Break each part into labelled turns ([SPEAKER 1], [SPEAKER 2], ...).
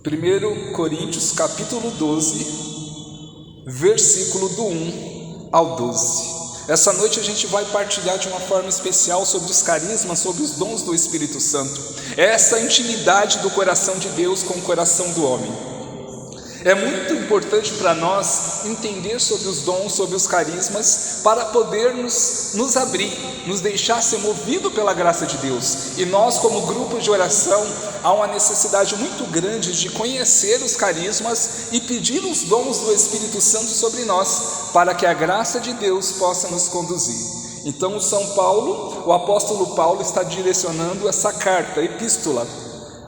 [SPEAKER 1] 1 Coríntios capítulo 12, versículo do 1 ao 12. Essa noite a gente vai partilhar de uma forma especial sobre os carismas, sobre os dons do Espírito Santo. Essa intimidade do coração de Deus com o coração do homem. É muito importante para nós entender sobre os dons, sobre os carismas, para podermos nos abrir, nos deixar ser movido pela graça de Deus. E nós, como grupo de oração, há uma necessidade muito grande de conhecer os carismas e pedir os dons do Espírito Santo sobre nós, para que a graça de Deus possa nos conduzir. Então o apóstolo Paulo está direcionando essa carta, epístola,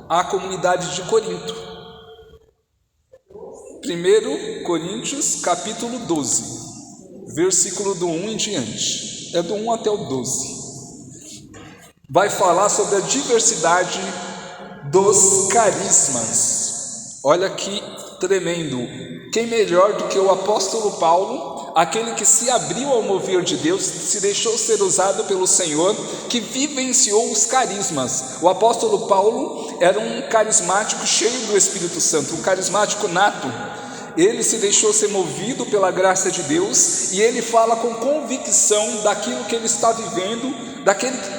[SPEAKER 1] à comunidade de Corinto. 1 Coríntios capítulo 12, versículo do 1 em diante, é do 1 até o 12, vai falar sobre a diversidade dos carismas. Olha que tremendo, quem melhor do que o apóstolo Paulo, aquele que se abriu ao mover de Deus, se deixou ser usado pelo Senhor, que vivenciou os carismas. O apóstolo Paulo era um carismático cheio do Espírito Santo, um carismático nato. Ele se deixou ser movido pela graça de Deus e ele fala com convicção daquilo que ele está vivendo,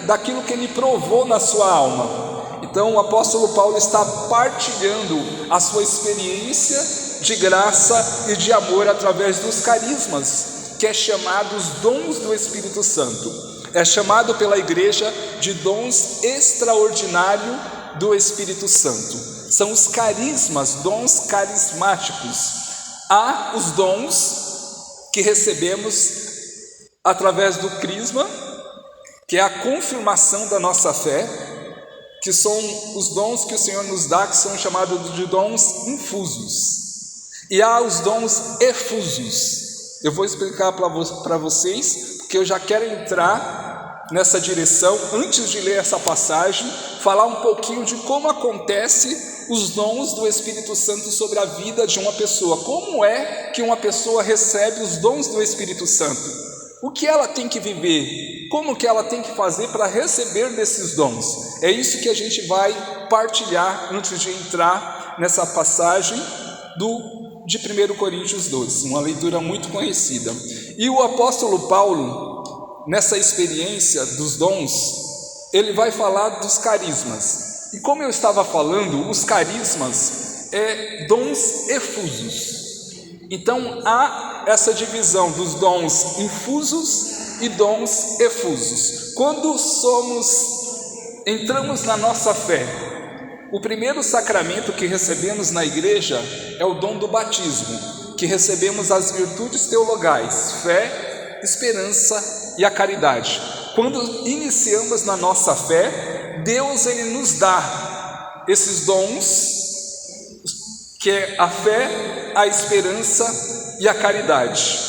[SPEAKER 1] daquilo que ele provou na sua alma. Então o apóstolo Paulo está partilhando a sua experiência de graça e de amor através dos carismas, que é chamado os dons do Espírito Santo. É chamado pela igreja de dons extraordinários do Espírito Santo. São os carismas, dons carismáticos. Há os dons que recebemos através do crisma, que é a confirmação da nossa fé, que são os dons que o Senhor nos dá, que são chamados de dons infusos. E há os dons efusos. Eu vou explicar para vocês, porque eu já quero entrar nessa direção, antes de ler essa passagem, falar um pouquinho de como acontece os dons do Espírito Santo sobre a vida de uma pessoa. Como é que uma pessoa recebe os dons do Espírito Santo? O que ela tem que viver? Como que ela tem que fazer para receber desses dons? É isso que a gente vai partilhar antes de entrar nessa passagem de 1 Coríntios 12, uma leitura muito conhecida. E o apóstolo Paulo, nessa experiência dos dons, ele vai falar dos carismas. E como eu estava falando, os carismas é dons efusos. Então há essa divisão dos dons infusos e dons efusos. Quando entramos na nossa fé, o primeiro sacramento que recebemos na igreja é o dom do batismo, que recebemos as virtudes teologais, fé, esperança e a caridade. Quando iniciamos na nossa fé, Deus ele nos dá esses dons, que é a fé, a esperança e a caridade.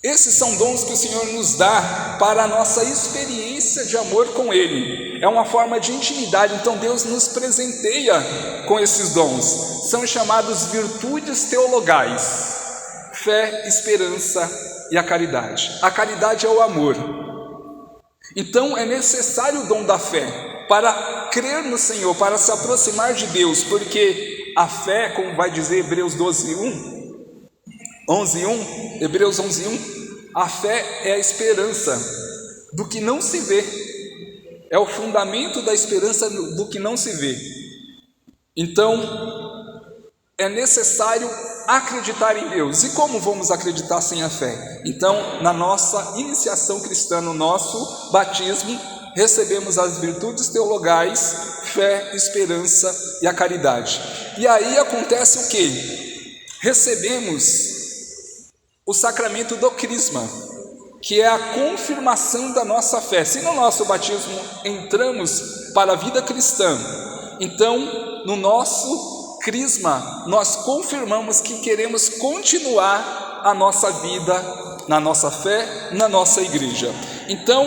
[SPEAKER 1] Esses são dons que o Senhor nos dá para a nossa experiência de amor com Ele. É uma forma de intimidade, então Deus nos presenteia com esses dons. São chamados virtudes teologais, fé, esperança e a caridade. A caridade é o amor. Então é necessário o dom da fé para crer no Senhor, para se aproximar de Deus, porque a fé, como vai dizer Hebreus 11:1, Hebreus 11:1, a fé é a esperança do que não se vê, é o fundamento da esperança do que não se vê. Então é necessário acreditar em Deus. E como vamos acreditar sem a fé? Então, na nossa iniciação cristã, no nosso batismo, recebemos as virtudes teologais, fé, esperança e a caridade. E aí acontece o quê? Recebemos o sacramento do crisma, que é a confirmação da nossa fé. Se no nosso batismo entramos para a vida cristã, então no nosso crisma, nós confirmamos que queremos continuar a nossa vida na nossa fé, na nossa igreja. Então,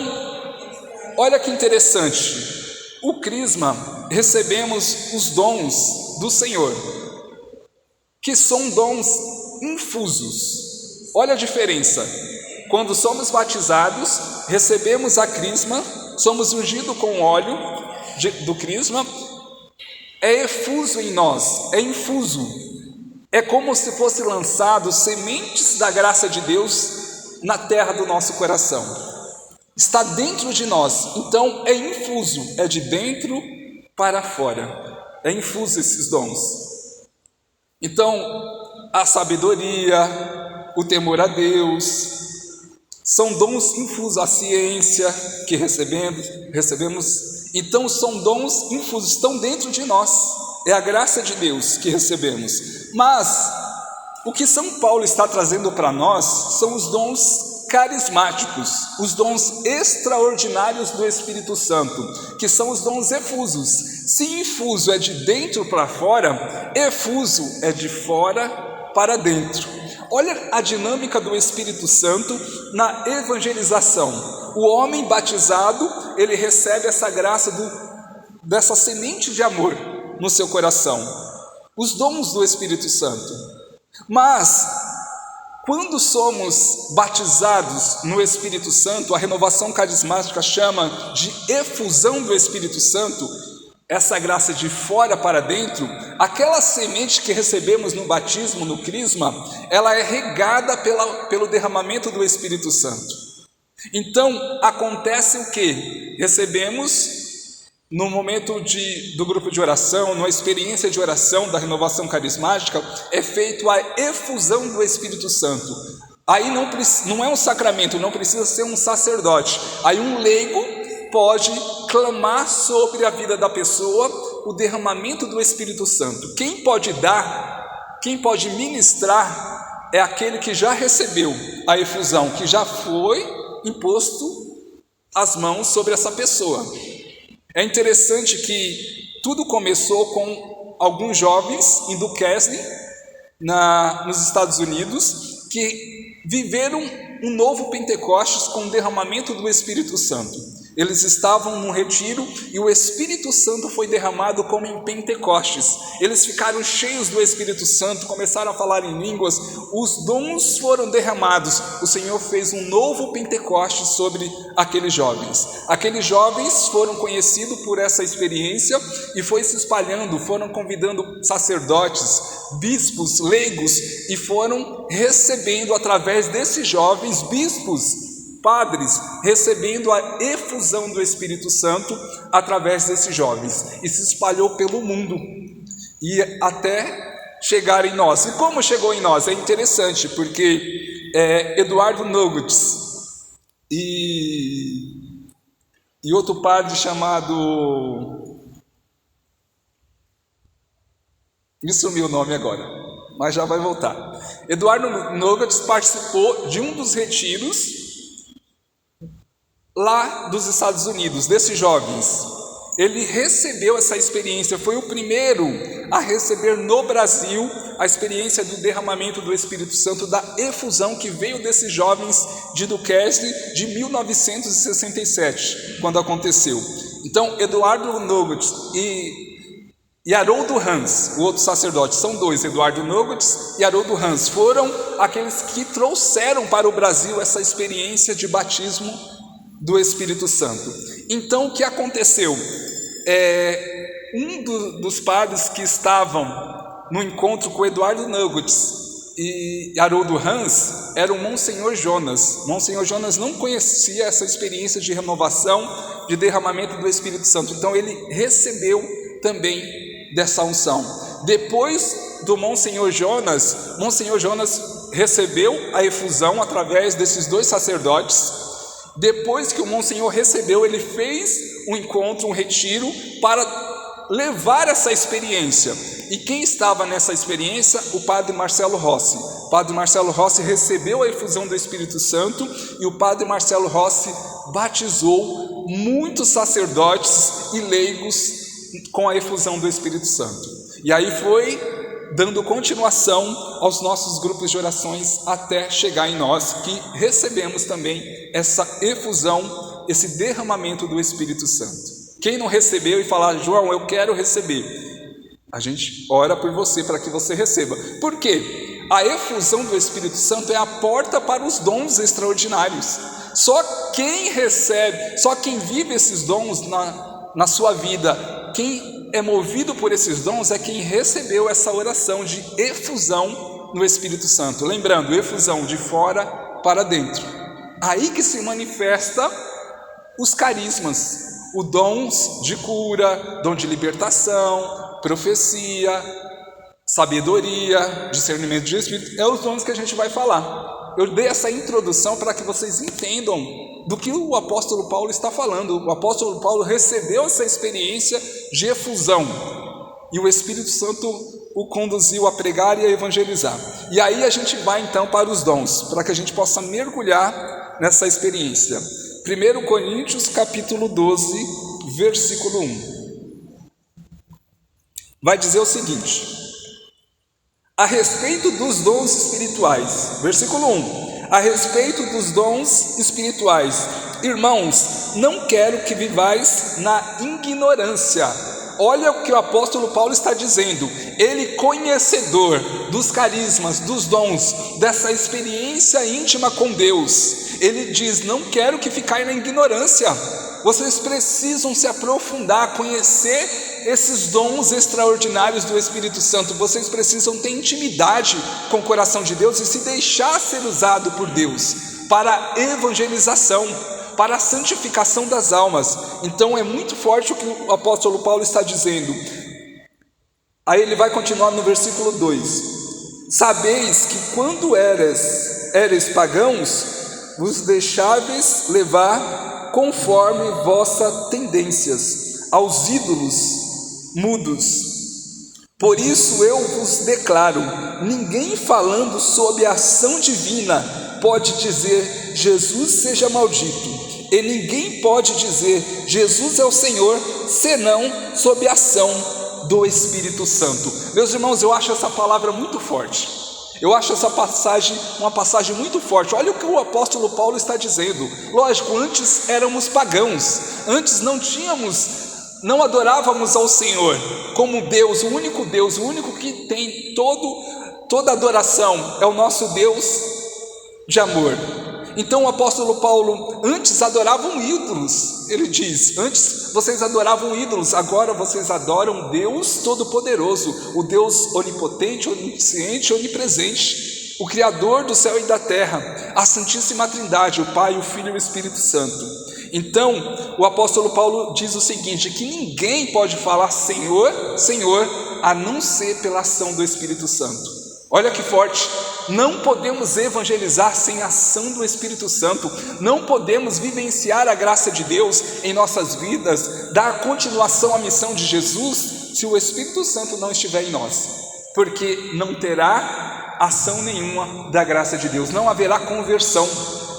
[SPEAKER 1] olha que interessante, o crisma, recebemos os dons do Senhor, que são dons infusos. Olha a diferença, quando somos batizados, recebemos a crisma, somos ungidos com óleo do crisma, é efuso em nós, é infuso. É como se fosse lançado sementes da graça de Deus na terra do nosso coração. Está dentro de nós, então é infuso, é de dentro para fora. É infuso esses dons. Então, a sabedoria, o temor a Deus, são dons infusos, a ciência que recebemos. Então são dons infusos, estão dentro de nós, é a graça de Deus que recebemos. Mas o que São Paulo está trazendo para nós são os dons carismáticos, os dons extraordinários do Espírito Santo, que são os dons efusos. Se infuso é de dentro para fora, efuso é de fora para dentro. Olha a dinâmica do Espírito Santo na evangelização. O homem batizado, ele recebe essa graça dessa semente de amor no seu coração, os dons do Espírito Santo. Mas, quando somos batizados no Espírito Santo, a renovação carismática chama de efusão do Espírito Santo, essa graça de fora para dentro, aquela semente que recebemos no batismo, no crisma, ela é regada pelo derramamento do Espírito Santo. Então, acontece o que? Recebemos, no momento do grupo de oração, na experiência de oração da renovação carismática, é feito a efusão do Espírito Santo. Aí não é um sacramento, não precisa ser um sacerdote. Aí um leigo pode clamar sobre a vida da pessoa o derramamento do Espírito Santo. Quem pode dar, quem pode ministrar, é aquele que já recebeu a efusão, que já foi imposto as mãos sobre essa pessoa. É interessante que tudo começou com alguns jovens em Duquesne, nos Estados Unidos, que viveram um novo Pentecostes com o derramamento do Espírito Santo. Eles estavam num retiro e o Espírito Santo foi derramado como em Pentecostes. Eles ficaram cheios do Espírito Santo, começaram a falar em línguas, os dons foram derramados. O Senhor fez um novo Pentecostes sobre aqueles jovens. Aqueles jovens foram conhecidos por essa experiência e foi se espalhando, foram convidando sacerdotes, bispos, leigos, e foram recebendo através desses jovens, bispos, padres, recebendo a efusão do Espírito Santo através desses jovens, e se espalhou pelo mundo, e até chegar em nós. E como chegou em nós? É interessante, porque Eduardo Nuggets e outro padre chamado... me sumiu o nome agora, mas já vai voltar. Eduardo Nuggets participou de um dos retiros lá dos Estados Unidos, desses jovens. Ele recebeu essa experiência, foi o primeiro a receber no Brasil a experiência do derramamento do Espírito Santo, da efusão que veio desses jovens de Duquesne de 1967, quando aconteceu. Então, Eduardo Nuggets e Haroldo Hans, o outro sacerdote, são dois, Eduardo Nuggets e Haroldo Hans, foram aqueles que trouxeram para o Brasil essa experiência de batismo do Espírito Santo. Então, o que aconteceu? Dos padres que estavam no encontro com Eduardo Nuggets e Haroldo Hans era o Monsenhor Jonas. Monsenhor Jonas não conhecia essa experiência de renovação, de derramamento do Espírito Santo. Então, ele recebeu também dessa unção. Depois do Monsenhor Jonas recebeu a efusão através desses dois sacerdotes. Depois que o Monsenhor recebeu, ele fez um encontro, um retiro, para levar essa experiência. E quem estava nessa experiência? O padre Marcelo Rossi. O padre Marcelo Rossi recebeu a efusão do Espírito Santo e o padre Marcelo Rossi batizou muitos sacerdotes e leigos com a efusão do Espírito Santo. E aí foi dando continuação aos nossos grupos de orações até chegar em nós, que recebemos também essa efusão, esse derramamento do Espírito Santo. Quem não recebeu e falar, João, eu quero receber, a gente ora por você para que você receba. Por quê? A efusão do Espírito Santo é a porta para os dons extraordinários. Só quem recebe, só quem vive esses dons na sua vida, quem é movido por esses dons é quem recebeu essa oração de efusão no Espírito Santo. Lembrando, efusão de fora para dentro. Aí que se manifesta os carismas, os dons de cura, dom de libertação, profecia, sabedoria, discernimento de espírito, é os dons que a gente vai falar. Eu dei essa introdução para que vocês entendam do que o apóstolo Paulo está falando. O apóstolo Paulo recebeu essa experiência de efusão e o Espírito Santo o conduziu a pregar e a evangelizar. E aí a gente vai então para os dons, para que a gente possa mergulhar nessa experiência. 1 Coríntios capítulo 12, versículo 1. Vai dizer o seguinte: a respeito dos dons espirituais, versículo 1, a respeito dos dons espirituais, irmãos, não quero que vivais na ignorância. Olha o que o apóstolo Paulo está dizendo. Ele, conhecedor dos carismas, dos dons, dessa experiência íntima com Deus, ele diz: não quero que fiquem na ignorância. Vocês precisam se aprofundar, conhecer esses dons extraordinários do Espírito Santo. Vocês precisam ter intimidade com o coração de Deus e se deixar ser usado por Deus para evangelização, para a santificação das almas. Então é muito forte o que o apóstolo Paulo está dizendo. Aí ele vai continuar no versículo 2: sabeis que quando eres pagãos, vos deixáveis levar conforme vossas tendências aos ídolos mudos. Por isso eu vos declaro: ninguém falando sob a ação divina pode dizer Jesus seja maldito, e ninguém pode dizer Jesus é o Senhor, senão sob a ação do Espírito Santo. Meus irmãos, eu acho essa palavra muito forte. Eu acho essa passagem uma passagem muito forte. Olha o que o apóstolo Paulo está dizendo. Lógico, antes éramos pagãos, antes não adorávamos ao Senhor como Deus, o único que tem toda adoração é o nosso Deus de amor. Então o apóstolo Paulo, antes adoravam ídolos, ele diz: antes vocês adoravam ídolos, agora vocês adoram Deus Todo-Poderoso, o Deus onipotente, onisciente, onipresente, o Criador do céu e da terra, a Santíssima Trindade, o Pai, o Filho e o Espírito Santo. Então o apóstolo Paulo diz o seguinte: que ninguém pode falar Senhor, Senhor, a não ser pela ação do Espírito Santo. Olha que forte. Não podemos evangelizar sem a ação do Espírito Santo. Não podemos vivenciar a graça de Deus em nossas vidas, dar continuação à missão de Jesus, se o Espírito Santo não estiver em nós, porque não terá ação nenhuma da graça de Deus. Não haverá conversão,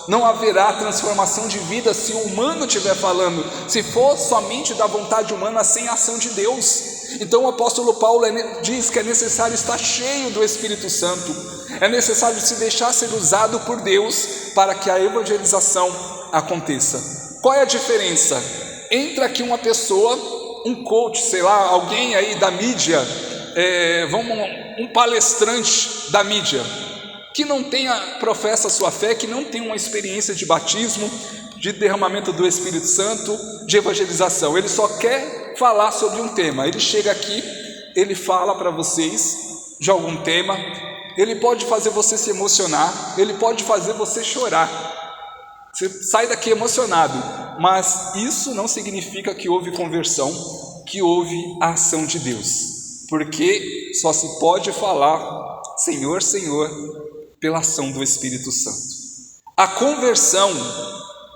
[SPEAKER 1] não haverá transformação de vida se o humano estiver falando, se for somente da vontade humana sem a ação de Deus. Então o apóstolo Paulo diz que é necessário estar cheio do Espírito Santo, é necessário se deixar ser usado por Deus para que a evangelização aconteça. Qual é a diferença? Entra aqui uma pessoa, um coach, sei lá, alguém aí da mídia, um palestrante da mídia, que não professa a sua fé, que não tem uma experiência de batismo, de derramamento do Espírito Santo, de evangelização. Ele só quer falar sobre um tema. Ele chega aqui, ele fala para vocês de algum tema, ele pode fazer você se emocionar, ele pode fazer você chorar, você sai daqui emocionado, mas isso não significa que houve conversão, que houve a ação de Deus, porque só se pode falar Senhor, Senhor, pela ação do Espírito Santo. A conversão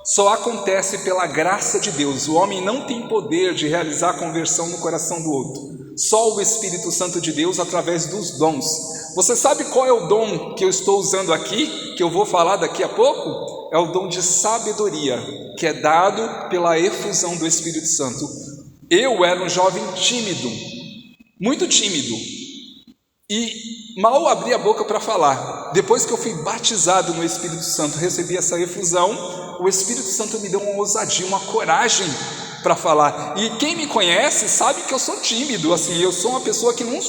[SPEAKER 1] só acontece pela graça de Deus. O homem não tem poder de realizar a conversão no coração do outro. Só o Espírito Santo de Deus através dos dons. Você sabe qual é o dom que eu estou usando aqui, que eu vou falar daqui a pouco? É o dom de sabedoria, que é dado pela efusão do Espírito Santo. Eu era um jovem tímido, muito tímido, e mal abri a boca para falar. Depois que eu fui batizado no Espírito Santo, recebi essa efusão, o Espírito Santo me deu uma ousadia, uma coragem para falar. E quem me conhece sabe que eu sou tímido, assim, eu sou uma pessoa que não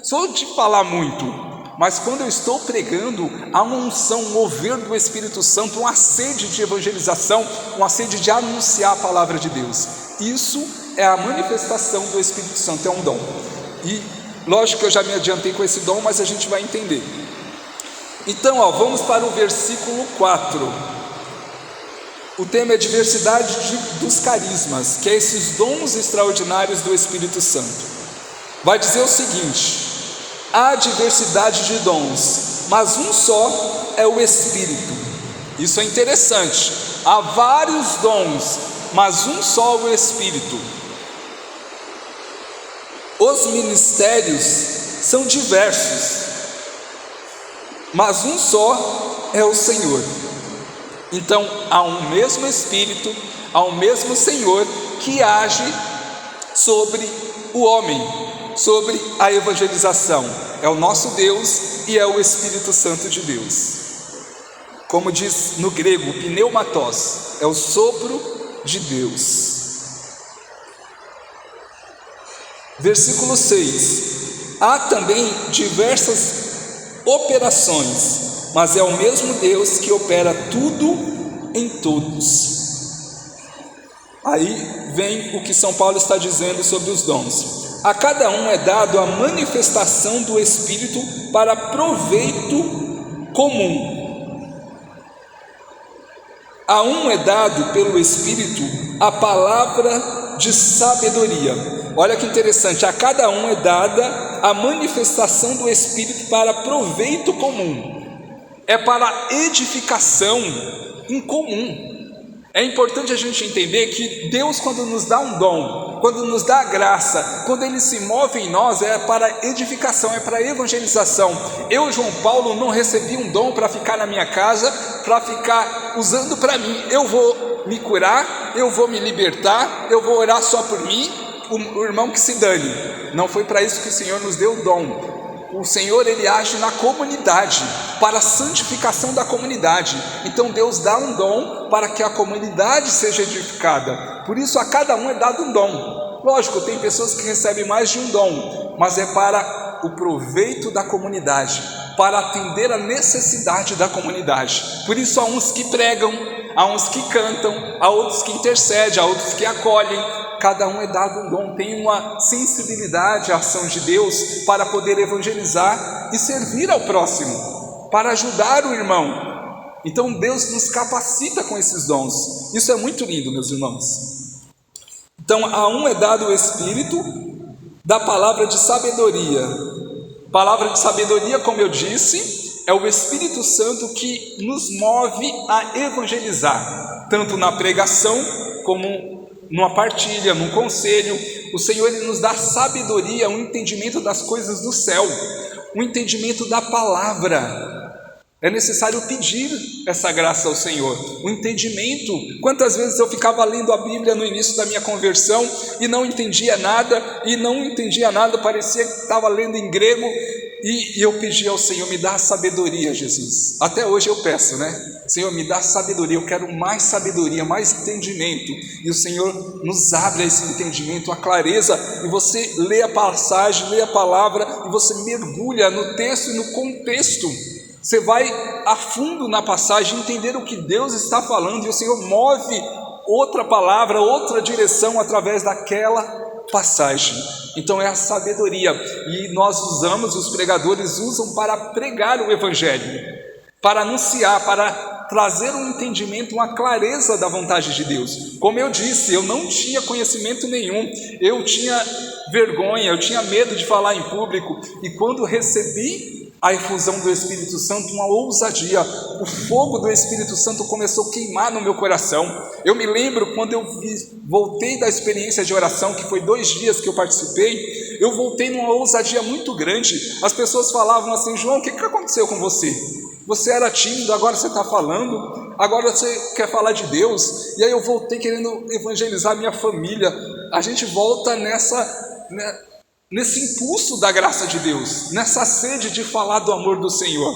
[SPEAKER 1] sou de falar muito, mas quando eu estou pregando, há uma unção, um mover do Espírito Santo, uma sede de evangelização, uma sede de anunciar a palavra de Deus. Isso é a manifestação do Espírito Santo, é um dom. E lógico que eu já me adiantei com esse dom, mas a gente vai entender. Então, vamos para o versículo 4. O tema é diversidade dos carismas, que é esses dons extraordinários do Espírito Santo. Vai dizer o seguinte: há diversidade de dons, mas um só é o Espírito. Isso é interessante. Há vários dons, mas um só é o Espírito. Os ministérios são diversos, mas um só é o Senhor. Então, há um mesmo Espírito, há um mesmo Senhor que age sobre o homem, sobre a evangelização. É o nosso Deus e é o Espírito Santo de Deus. Como diz no grego, pneumatos, é o sopro de Deus. Versículo 6. Há também diversas operações, mas é o mesmo Deus que opera tudo em todos. Aí vem o que São Paulo está dizendo sobre os dons. A cada um é dado a manifestação do Espírito para proveito comum. A um é dado pelo Espírito a palavra de sabedoria. Olha que interessante, a cada um é dada a manifestação do Espírito para proveito comum. É para edificação em comum. É importante a gente entender que Deus, quando nos dá um dom, quando nos dá a graça, quando Ele se move em nós, é para edificação, é para evangelização. Eu, João Paulo, não recebi um dom para ficar na minha casa, para ficar usando para mim. Eu vou me curar, eu vou me libertar, eu vou orar só por mim, o irmão que se dane. Não foi para isso que o Senhor nos deu o dom. O Senhor, Ele age na comunidade, para a santificação da comunidade. Então Deus dá um dom para que a comunidade seja edificada. Por isso a cada um é dado um dom. Lógico, tem pessoas que recebem mais de um dom, mas é para o proveito da comunidade, para atender a necessidade da comunidade. Por isso há uns que pregam, há uns que cantam, há outros que intercedem, há outros que acolhem. Cada um é dado um dom, tem uma sensibilidade à ação de Deus para poder evangelizar e servir ao próximo, para ajudar o irmão. Então Deus nos capacita com esses dons. Isso é muito lindo, meus irmãos. Então a um é dado o Espírito da palavra de sabedoria. Palavra de sabedoria, como eu disse, é o Espírito Santo que nos move a evangelizar, tanto na pregação como numa partilha, num conselho. O Senhor, Ele nos dá sabedoria, um entendimento das coisas do céu, um entendimento da palavra. É necessário pedir essa graça ao Senhor, um entendimento. Quantas vezes eu ficava lendo a Bíblia no início da minha conversão e não entendia nada, parecia que estava lendo em grego, e eu pedi ao Senhor, me dá sabedoria, Jesus. Até hoje eu peço, Senhor, me dá sabedoria, eu quero mais sabedoria, mais entendimento. E o Senhor nos abre esse entendimento, a clareza, e você lê a passagem, lê a palavra, e você mergulha no texto e no contexto. Você vai a fundo na passagem, entender o que Deus está falando, e o Senhor move outra palavra, outra direção através daquela passagem. Então é a sabedoria, e nós usamos, os pregadores usam para pregar o Evangelho, para anunciar, para trazer um entendimento, uma clareza da vontade de Deus. Como eu disse, eu não tinha conhecimento nenhum, eu tinha vergonha, eu tinha medo de falar em público, e quando recebi a efusão do Espírito Santo, uma ousadia, o fogo do Espírito Santo começou a queimar no meu coração. Eu me lembro quando eu voltei da experiência de oração, que foi 2 dias que eu participei, eu voltei numa ousadia muito grande. As pessoas falavam assim: João, o que aconteceu com você? Você era tímido, agora você está falando, agora você quer falar de Deus. E aí eu voltei querendo evangelizar a minha família. A gente volta nesse impulso da graça de Deus, nessa sede de falar do amor do Senhor.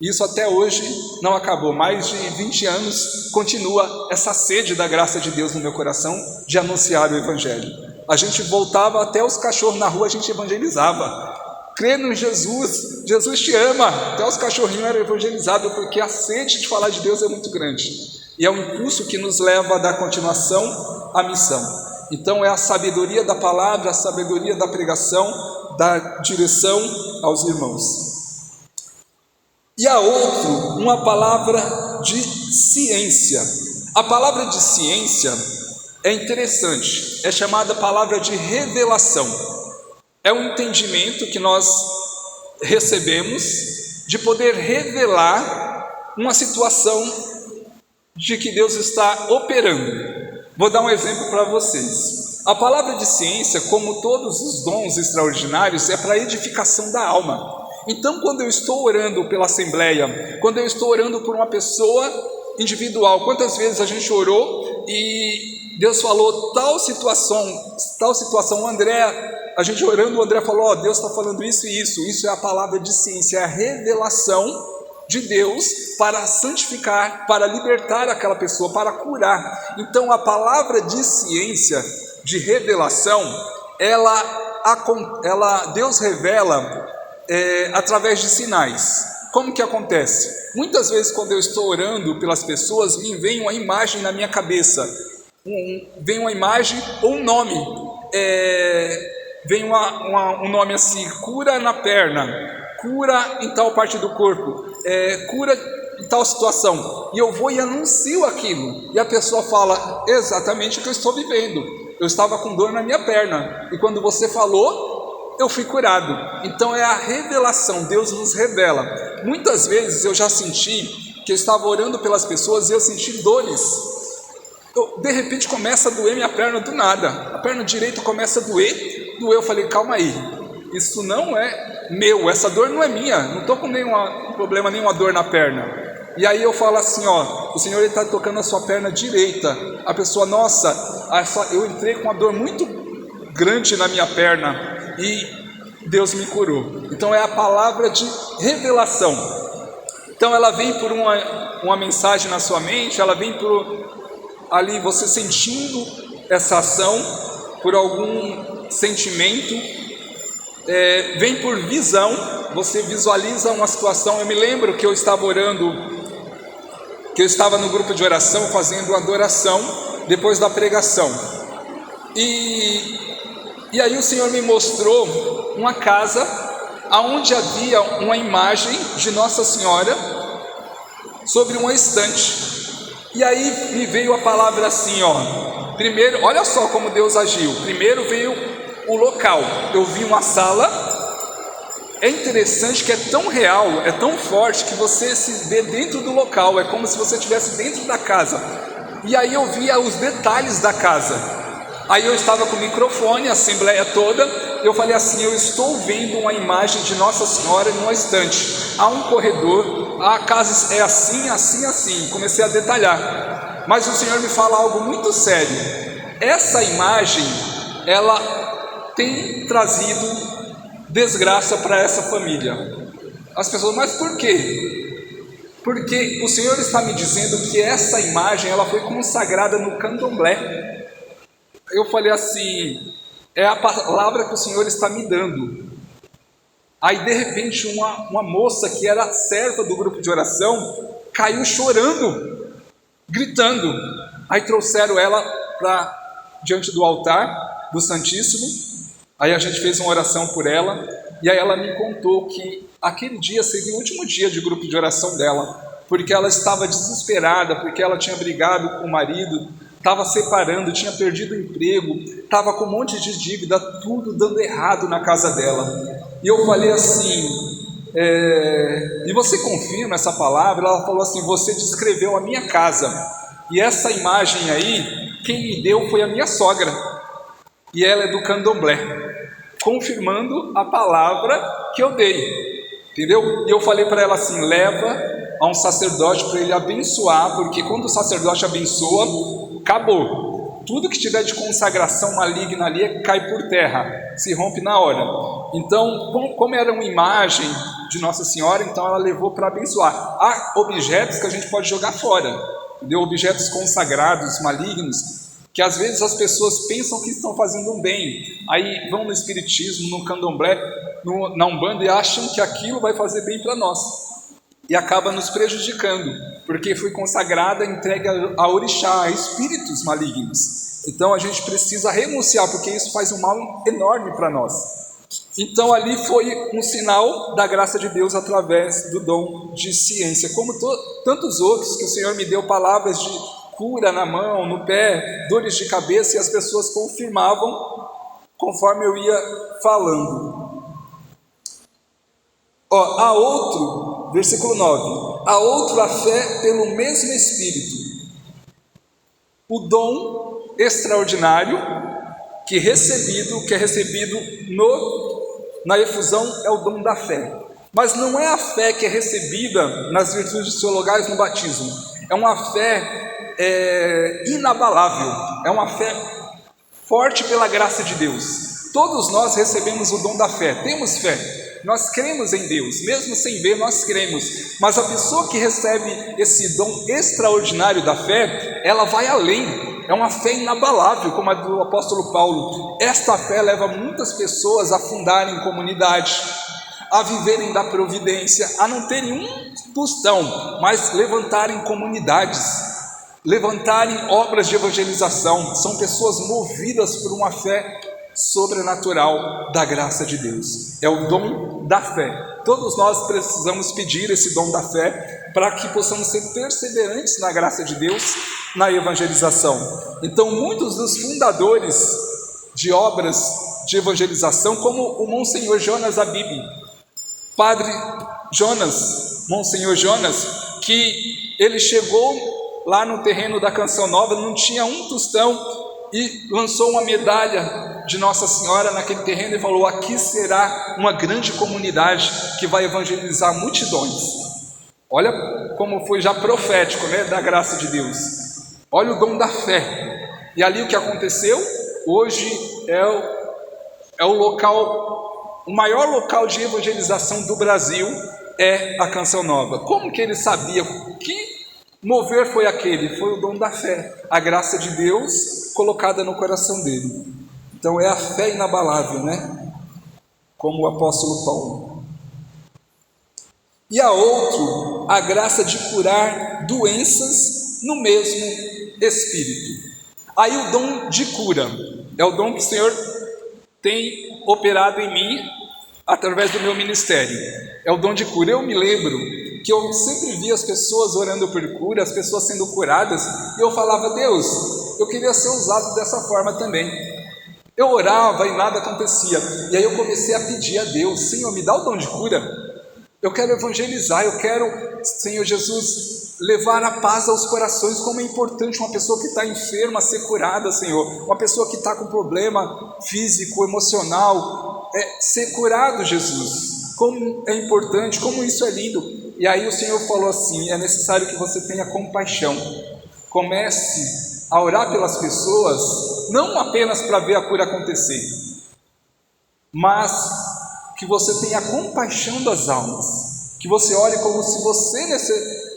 [SPEAKER 1] Isso até hoje não acabou, mais de 20 anos continua essa sede da graça de Deus no meu coração, de anunciar o Evangelho. A gente voltava até os cachorros na rua, a gente evangelizava. Crê no Jesus, Jesus te ama. Até os cachorrinhos eram evangelizados, porque a sede de falar de Deus é muito grande, e é um impulso que nos leva a dar continuação à missão. Então é a sabedoria da palavra, a sabedoria da pregação, da direção aos irmãos. E a outro, uma palavra de ciência. A palavra de ciência é interessante, é chamada palavra de revelação. É um entendimento que nós recebemos de poder revelar uma situação de que Deus está operando. Vou dar um exemplo para vocês. A palavra de ciência, como todos os dons extraordinários, é para a edificação da alma. Então, quando eu estou orando pela assembleia, quando eu estou orando por uma pessoa individual, quantas vezes a gente orou e Deus falou tal situação, André, a gente orando, o André falou, Deus está falando isso e isso é a palavra de ciência, é a revelação de Deus para santificar, para libertar aquela pessoa, para curar. Então a palavra de ciência, de revelação, Deus revela através de sinais. Como que acontece? Muitas vezes quando eu estou orando pelas pessoas, me vem uma imagem na minha cabeça, vem uma imagem ou um nome, vem um nome assim, cura na perna, cura em tal parte do corpo, cura em tal situação, e eu vou e anuncio aquilo, e a pessoa fala exatamente o que eu estou vivendo. Eu estava com dor na minha perna, e quando você falou, eu fui curado. Então é a revelação, Deus nos revela. Muitas vezes eu já senti que eu estava orando pelas pessoas e eu senti dores. De repente começa a doer minha perna do nada, a perna direita começa a doer, eu falei, calma aí, isso não é meu, essa dor não é minha, não estou com nenhum problema, nenhuma dor na perna. E aí eu falo assim, o Senhor está tocando a sua perna direita. A pessoa, nossa, eu entrei com uma dor muito grande na minha perna e Deus me curou. Então é a palavra de revelação. Então ela vem por uma mensagem na sua mente, ela vem por ali você sentindo essa ação, por algum sentimento, vem por visão, você visualiza uma situação. Eu me lembro que eu estava orando, que eu estava no grupo de oração fazendo adoração depois da pregação, e aí o Senhor me mostrou uma casa onde havia uma imagem de Nossa Senhora sobre uma estante. E aí me veio a palavra assim, primeiro, olha só como Deus agiu. Primeiro veio o local, eu vi uma sala. É interessante que é tão real, é tão forte, que você se vê dentro do local, é como se você estivesse dentro da casa. E aí eu via os detalhes da casa. Aí eu estava com o microfone, a assembleia toda, eu falei assim, eu estou vendo uma imagem de Nossa Senhora numa estante. Há um corredor, a casa é assim, assim, assim. Comecei a detalhar. Mas o Senhor me fala algo muito sério. Essa imagem, ela tem trazido desgraça para essa família. As pessoas, mas por quê? Porque o Senhor está me dizendo que essa imagem, ela foi consagrada no candomblé. Eu falei assim, é a palavra que o Senhor está me dando. Aí de repente uma moça que era serva do grupo de oração caiu chorando, gritando. Aí trouxeram ela para diante do altar do Santíssimo. Aí a gente fez uma oração por ela, e aí ela me contou que aquele dia seria o último dia de grupo de oração dela, porque ela estava desesperada, porque ela tinha brigado com o marido, estava separando, tinha perdido o emprego, estava com um monte de dívida, tudo dando errado na casa dela. E eu falei assim, e você confirma essa palavra? Ela falou assim, você descreveu a minha casa, e essa imagem aí, quem me deu foi a minha sogra, e ela é do candomblé, confirmando a palavra que eu dei, entendeu? E eu falei para ela assim, leva a um sacerdote para ele abençoar, porque quando o sacerdote abençoa, acabou, tudo que tiver de consagração maligna ali cai por terra, se rompe na hora. Então, como era uma imagem de Nossa Senhora, então ela levou para abençoar. Há objetos que a gente pode jogar fora, entendeu? Objetos consagrados, malignos, que às vezes as pessoas pensam que estão fazendo um bem, aí vão no espiritismo, no candomblé, na umbanda, e acham que aquilo vai fazer bem para nós, e acaba nos prejudicando, porque foi consagrada, entregue a orixá, a espíritos malignos. Então a gente precisa renunciar, porque isso faz um mal enorme para nós. Então ali foi um sinal da graça de Deus através do dom de ciência, como tantos outros que o Senhor me deu palavras de cura na mão, no pé, dores de cabeça, e as pessoas confirmavam conforme eu ia falando. Há outro, versículo 9, há outro a fé pelo mesmo Espírito, o dom extraordinário que é recebido na efusão é o dom da fé. Mas não é a fé que é recebida nas virtudes teologais no batismo, é uma fé inabalável, é uma fé forte pela graça de Deus. Todos nós recebemos o dom da fé, temos fé, nós cremos em Deus, mesmo sem ver nós cremos, mas a pessoa que recebe esse dom extraordinário da fé, ela vai além. É uma fé inabalável, como a do apóstolo Paulo. Esta fé leva muitas pessoas a fundarem comunidade, a viverem da providência, a não terem um tostão, mas levantarem comunidades, levantarem obras de evangelização. São pessoas movidas por uma fé sobrenatural da graça de Deus. É o dom da fé. Todos nós precisamos pedir esse dom da fé para que possamos ser perseverantes na graça de Deus, na evangelização. Então, muitos dos fundadores de obras de evangelização, como o Monsenhor Jonas Abib, Padre Jonas, Monsenhor Jonas, que ele chegou lá no terreno da Canção Nova, não tinha um tostão, e lançou uma medalha de Nossa Senhora naquele terreno e falou: aqui será uma grande comunidade que vai evangelizar multidões. Olha como foi já profético, né, da graça de Deus. Olha o dom da fé. E ali o que aconteceu? Hoje é o local, o maior local de evangelização do Brasil é a Canção Nova. Como que ele sabia? Que mover foi aquele? Foi o dom da fé, a graça de Deus colocada no coração dele. Então é a fé inabalável, né? Como o apóstolo Paulo. E a outro, a graça de curar doenças no mesmo Espírito. Aí o dom de cura é o dom que o Senhor tem operado em mim através do meu ministério. É o dom de cura. Eu me lembro que eu sempre via as pessoas orando por cura, as pessoas sendo curadas, e eu falava: Deus, eu queria ser usado dessa forma também. Eu orava e nada acontecia, e aí eu comecei a pedir a Deus: Senhor, me dá o dom de cura. Eu quero evangelizar, eu quero, Senhor Jesus, levar a paz aos corações. Como é importante uma pessoa que está enferma ser curada, Senhor. Uma pessoa que está com problema físico, emocional, ser curado, Jesus. Como é importante, como isso é lindo. E aí o Senhor falou assim: é necessário que você tenha compaixão. Comece a orar pelas pessoas, não apenas para ver a cura acontecer, mas que você tenha compaixão das almas, que você ore como se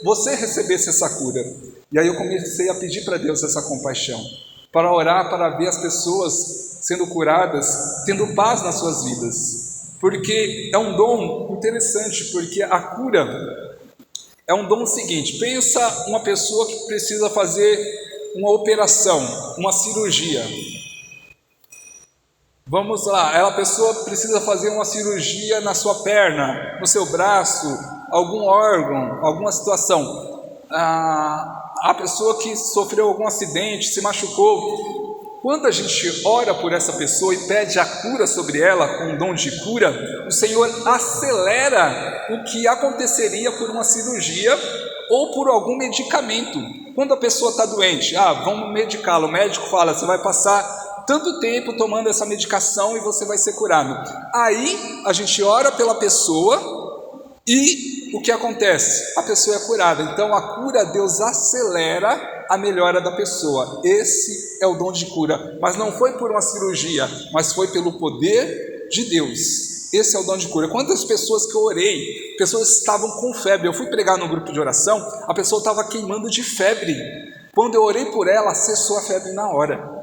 [SPEAKER 1] você recebesse essa cura. E aí eu comecei a pedir para Deus essa compaixão, para orar, para ver as pessoas sendo curadas, tendo paz nas suas vidas, porque é um dom interessante, porque a cura é um dom seguinte. Pensa uma pessoa que precisa fazer uma operação, uma cirurgia. Vamos lá, a pessoa precisa fazer uma cirurgia na sua perna, no seu braço, algum órgão, alguma situação. A pessoa que sofreu algum acidente, se machucou. Quando a gente ora por essa pessoa e pede a cura sobre ela, com o dom de cura, o Senhor acelera o que aconteceria por uma cirurgia ou por algum medicamento. Quando a pessoa está doente, vamos medicá-la, o médico fala: você vai passar tanto tempo tomando essa medicação e você vai ser curado. Aí a gente ora pela pessoa e o que acontece? A pessoa é curada. Então a cura, Deus acelera a melhora da pessoa. Esse é o dom de cura, mas não foi por uma cirurgia, mas foi pelo poder de Deus. Esse é o dom de cura. Quantas pessoas que eu orei, pessoas estavam com febre, eu fui pregar no grupo de oração, a pessoa estava queimando de febre. Quando eu orei por ela, cessou a febre na hora.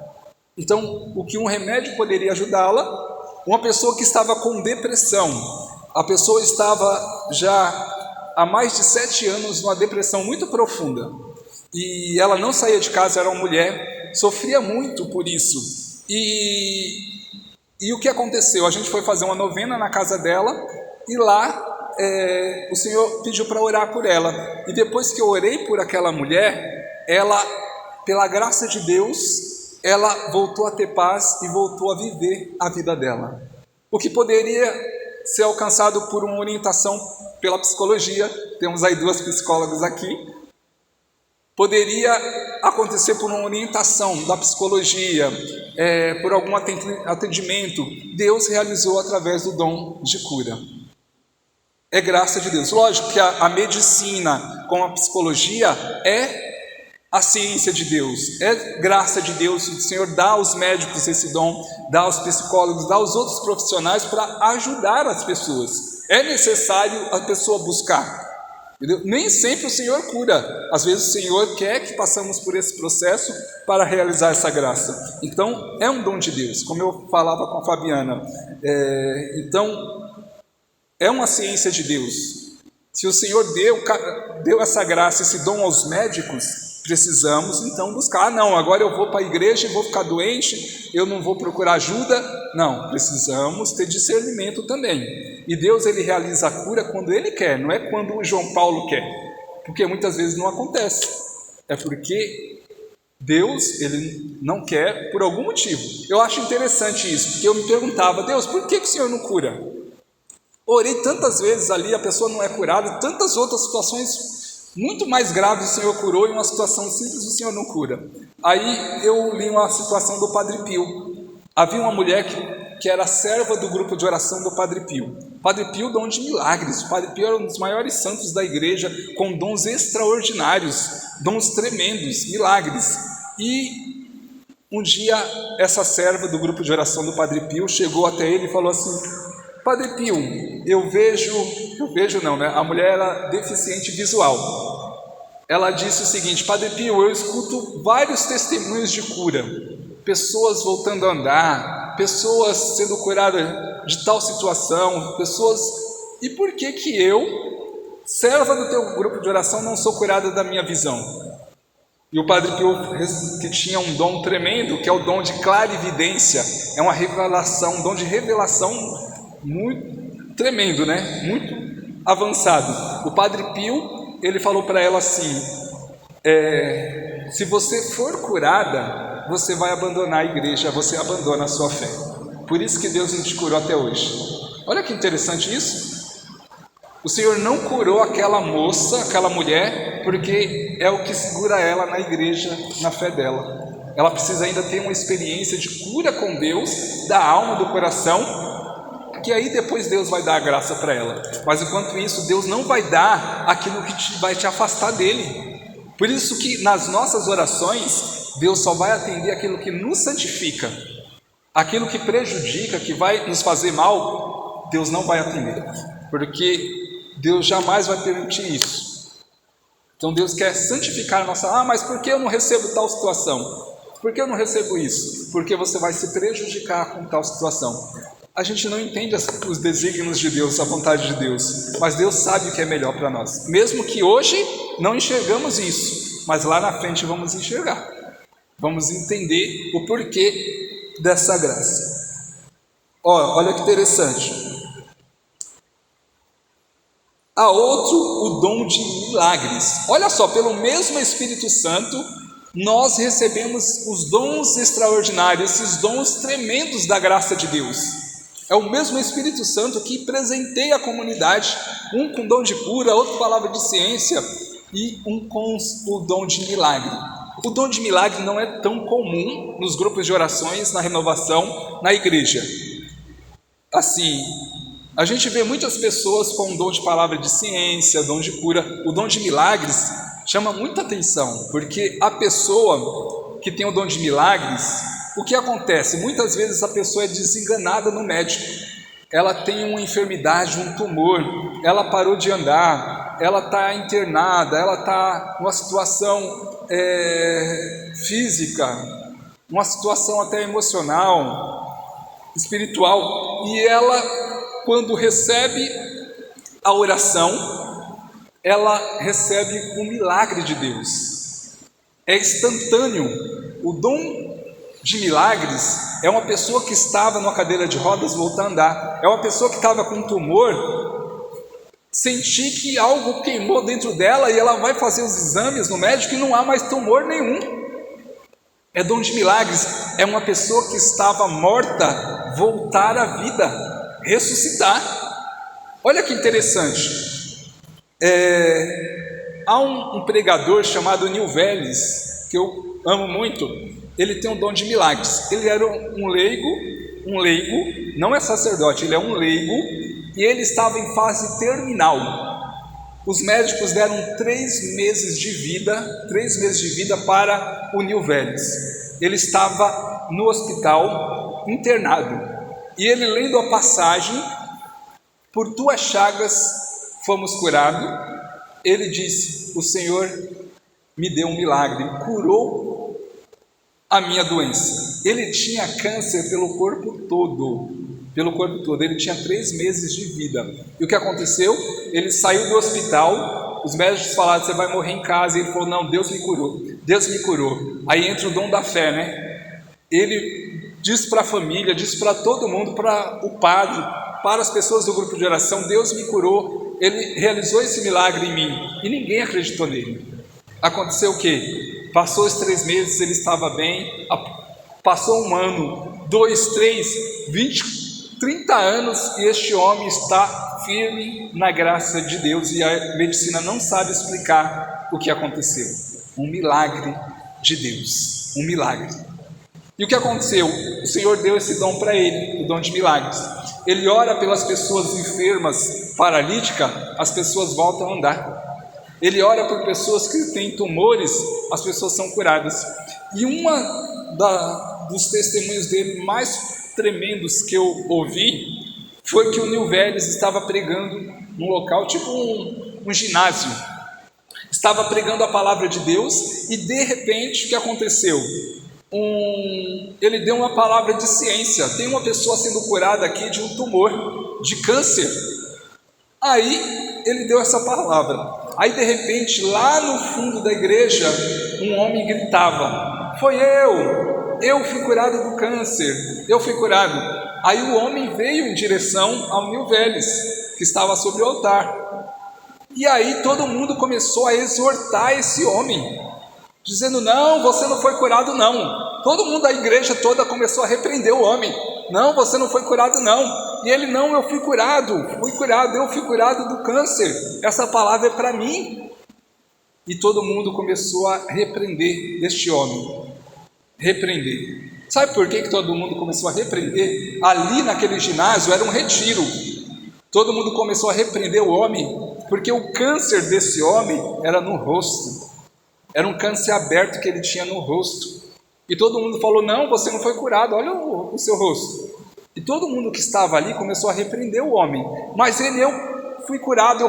[SPEAKER 1] Então, o que um remédio poderia ajudá-la? Uma pessoa que estava com depressão, a pessoa estava já há mais de 7 anos numa depressão muito profunda, e ela não saía de casa, era uma mulher, sofria muito por isso. E o que aconteceu? A gente foi fazer uma novena na casa dela e lá o Senhor pediu para orar por ela. E depois que eu orei por aquela mulher, ela, pela graça de Deus, ela voltou a ter paz e voltou a viver a vida dela. O que poderia ser alcançado por uma orientação pela psicologia, temos aí 2 psicólogas aqui, poderia acontecer por uma orientação da psicologia, por algum atendimento. Deus realizou através do dom de cura. É graça de Deus. Lógico que a medicina com a psicologia é a ciência de Deus, é graça de Deus. O Senhor dá aos médicos esse dom, dá aos psicólogos, dá aos outros profissionais para ajudar as pessoas. É necessário a pessoa buscar. Entendeu? Nem sempre o Senhor cura. Às vezes o Senhor quer que passemos por esse processo para realizar essa graça. Então, é um dom de Deus, como eu falava com a Fabiana. Então, é uma ciência de Deus. Se o Senhor deu essa graça, esse dom aos médicos, precisamos então buscar. Não, agora eu vou para a igreja e vou ficar doente, eu não vou procurar ajuda. Não, precisamos ter discernimento também. E Deus, ele realiza a cura quando ele quer, não é quando o João Paulo quer, porque muitas vezes não acontece. É porque Deus, ele não quer por algum motivo. Eu acho interessante isso, porque eu me perguntava: Deus, por que o Senhor não cura? Orei tantas vezes ali, a pessoa não é curada, tantas outras situações muito mais graves o Senhor curou, e uma situação simples o Senhor não cura. Aí eu li uma situação do Padre Pio. Havia uma mulher que era serva do grupo de oração do Padre Pio. Padre Pio, dom de milagres. O Padre Pio era um dos maiores santos da igreja, com dons extraordinários, dons tremendos, milagres. E um dia essa serva do grupo de oração do Padre Pio chegou até ele e falou assim: Padre Pio, a mulher era deficiente visual. Ela disse o seguinte: Padre Pio, eu escuto vários testemunhos de cura, pessoas voltando a andar, pessoas sendo curadas de tal situação, e por que eu, serva do teu grupo de oração, não sou curada da minha visão? E o Padre Pio, que tinha um dom tremendo, que é o dom de clarividência, é uma revelação, um dom de revelação muito tremendo, né? Muito avançado. O Padre Pio, ele falou para ela assim: se você for curada, você vai abandonar a igreja, você abandona a sua fé. Por isso que Deus não te curou até hoje. Olha que interessante isso. O Senhor não curou aquela moça, aquela mulher, porque é o que segura ela na igreja, na fé dela. Ela precisa ainda ter uma experiência de cura com Deus, da alma, do coração, que aí depois Deus vai dar a graça para ela. Mas enquanto isso, Deus não vai dar aquilo que vai te afastar dele. Por isso que nas nossas orações, Deus só vai atender aquilo que nos santifica. Aquilo que prejudica, que vai nos fazer mal, Deus não vai atender, porque Deus jamais vai permitir isso. Então Deus quer santificar a nossa... mas por que eu não recebo tal situação? Por que eu não recebo isso? Porque você vai se prejudicar com tal situação. A gente não entende os desígnios de Deus, a vontade de Deus, mas Deus sabe o que é melhor para nós. Mesmo que hoje não enxergamos isso, mas lá na frente vamos enxergar. Vamos entender o porquê dessa graça. Olha que interessante. Há outro, o dom de milagres. Olha só, pelo mesmo Espírito Santo, nós recebemos os dons extraordinários, esses dons tremendos da graça de Deus. É o mesmo Espírito Santo que presenteia a comunidade, um com dom de cura, outro com palavra de ciência e um com o dom de milagre. O dom de milagre não é tão comum nos grupos de orações, na renovação, na igreja. Assim, a gente vê muitas pessoas com o dom de palavra de ciência, dom de cura. O dom de milagres chama muita atenção, porque a pessoa que tem o dom de milagres, o que acontece? Muitas vezes a pessoa é desenganada no médico. Ela tem uma enfermidade, um tumor, ela parou de andar, ela está internada, ela está numa situação física, uma situação até emocional, espiritual, e ela, quando recebe a oração, ela recebe o milagre de Deus. É instantâneo. O dom de milagres é uma pessoa que estava numa cadeira de rodas voltar a andar. É uma pessoa que estava com um tumor, sentir que algo queimou dentro dela e ela vai fazer os exames no médico e não há mais tumor nenhum. É dom de milagres. É uma pessoa que estava morta voltar à vida, ressuscitar. Olha que interessante. Há um pregador chamado Neil Velles, que eu amo muito. Ele tem um dom de milagres. Ele era um leigo, não é sacerdote, ele é um leigo, e ele estava em fase terminal. Os médicos deram 3 meses de vida para o Neil Velles. Ele estava no hospital, internado, e ele lendo a passagem, por tuas chagas fomos curados, ele disse: o Senhor me deu um milagre, curou a minha doença. Ele tinha câncer pelo corpo todo, ele tinha 3 meses de vida. E o que aconteceu? Ele saiu do hospital, os médicos falaram: você vai morrer em casa. E ele falou: não, Deus me curou. Aí entra o dom da fé, né? Ele disse para a família, disse para todo mundo, para o padre, para as pessoas do grupo de oração: Deus me curou, ele realizou esse milagre em mim. E ninguém acreditou nele. Aconteceu o quê? Passou os 3 meses, ele estava bem. Passou 1 ano, 2, 3, 20, 30 anos, e este homem está firme na graça de Deus, e a medicina não sabe explicar o que aconteceu. Um milagre de Deus, um milagre. E o que aconteceu? O Senhor deu esse dom para ele, o dom de milagres. Ele ora pelas pessoas enfermas, paralíticas, as pessoas voltam a andar. Ele ora por pessoas que têm tumores, as pessoas são curadas. E dos testemunhos dele mais tremendos que eu ouvi foi que o Neil Velles estava pregando num local, tipo um ginásio. Estava pregando a palavra de Deus e de repente o que aconteceu? Ele deu uma palavra de ciência. Tem uma pessoa sendo curada aqui de um tumor, de câncer. Aí ele deu essa palavra. Aí de repente, lá no fundo da igreja, um homem gritava: foi eu fui curado do câncer, eu fui curado. Aí o homem veio em direção ao Neil Velles, que estava sobre o altar. E aí todo mundo começou a exortar esse homem, dizendo: não, você não foi curado não. Todo mundo da igreja toda começou a repreender o homem: não, você não foi curado não. E ele: não, eu fui curado, eu fui curado do câncer, essa palavra é para mim. E todo mundo começou a repreender este homem, repreender. Sabe por que todo mundo começou a repreender? Ali naquele ginásio era um retiro. Todo mundo começou a repreender o homem, porque o câncer desse homem era no rosto, era um câncer aberto que ele tinha no rosto. E todo mundo falou: não, você não foi curado, olha o seu rosto. E todo mundo que estava ali começou a repreender o homem. Mas ele: eu fui curado.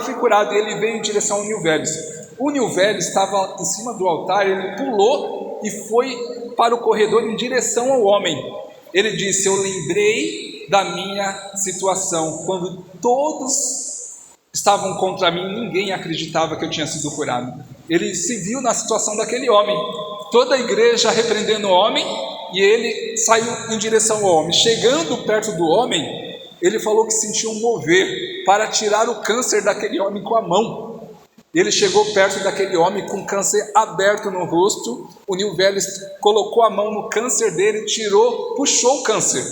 [SPEAKER 1] E ele veio em direção ao Neil Velles. O Neil Velles estava em cima do altar, ele pulou e foi para o corredor em direção ao homem. Ele disse: eu lembrei da minha situação, quando todos estavam contra mim, ninguém acreditava que eu tinha sido curado. Ele se viu na situação daquele homem, toda a igreja repreendendo o homem, e ele saiu em direção ao homem. Chegando perto do homem, ele falou que sentiu um mover para tirar o câncer daquele homem com a mão. Ele chegou perto daquele homem com câncer aberto no rosto. O Neil Velles colocou a mão no câncer dele, tirou, puxou o câncer.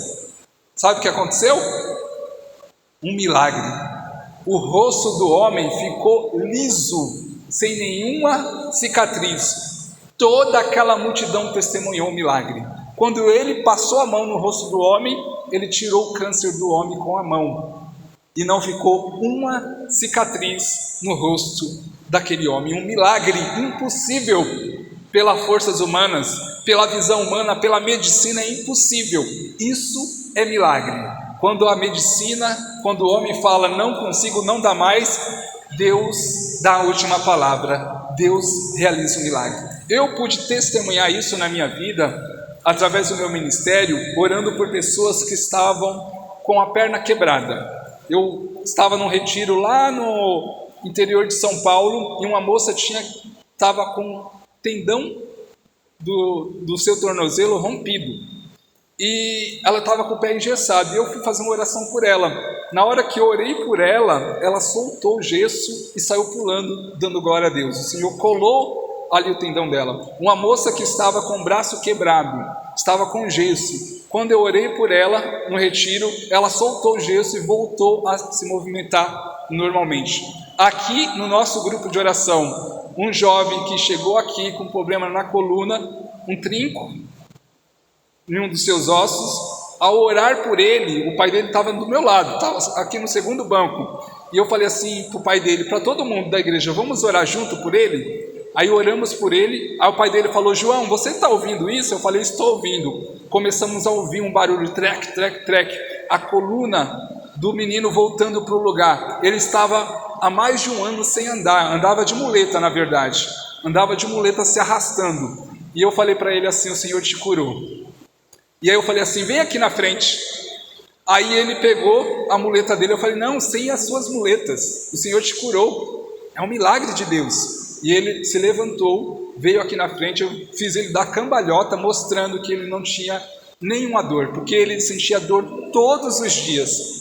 [SPEAKER 1] Sabe o que aconteceu? Um milagre. O rosto do homem ficou liso, sem nenhuma cicatriz. Toda aquela multidão testemunhou o milagre. Quando ele passou a mão no rosto do homem, ele tirou o câncer do homem com a mão. E não ficou uma cicatriz no rosto daquele homem. Um milagre impossível pelas forças humanas, pela visão humana, pela medicina, é impossível. Isso é milagre. Quando a medicina, quando o homem fala: não consigo, não dá mais, Deus dá a última palavra. Deus realiza o milagre. Eu pude testemunhar isso na minha vida, através do meu ministério, orando por pessoas que estavam com a perna quebrada. Eu estava num retiro lá no interior de São Paulo, e uma moça estava com tendão do seu tornozelo rompido. E ela estava com o pé engessado, e eu fui fazer uma oração por ela. Na hora que eu orei por ela, ela soltou o gesso e saiu pulando, dando glória a Deus. O Senhor colou ali o tendão dela. Uma moça que estava com o braço quebrado, estava com gesso. Quando eu orei por ela, no retiro, ela soltou o gesso e voltou a se movimentar normalmente. Aqui no nosso grupo de oração, um jovem que chegou aqui com problema na coluna, um trinco em um dos seus ossos. Ao orar por ele, o pai dele estava do meu lado, estava aqui no segundo banco, e eu falei assim para o pai dele, para todo mundo da igreja, vamos orar junto por ele? Aí oramos por ele. Aí o pai dele falou, João, você está ouvindo isso? Eu falei, estou ouvindo. Começamos a ouvir um barulho, trec, trec, trec, a coluna do menino voltando para o lugar. Ele estava há mais de um ano sem andar, andava de muleta, na verdade, andava de muleta se arrastando. E eu falei para ele assim, o Senhor te curou. E aí eu falei assim, vem aqui na frente. Aí ele pegou a muleta dele, eu falei, não, sem as suas muletas, o Senhor te curou, é um milagre de Deus. E ele se levantou, veio aqui na frente, eu fiz ele dar cambalhota, mostrando que ele não tinha nenhuma dor, porque ele sentia dor todos os dias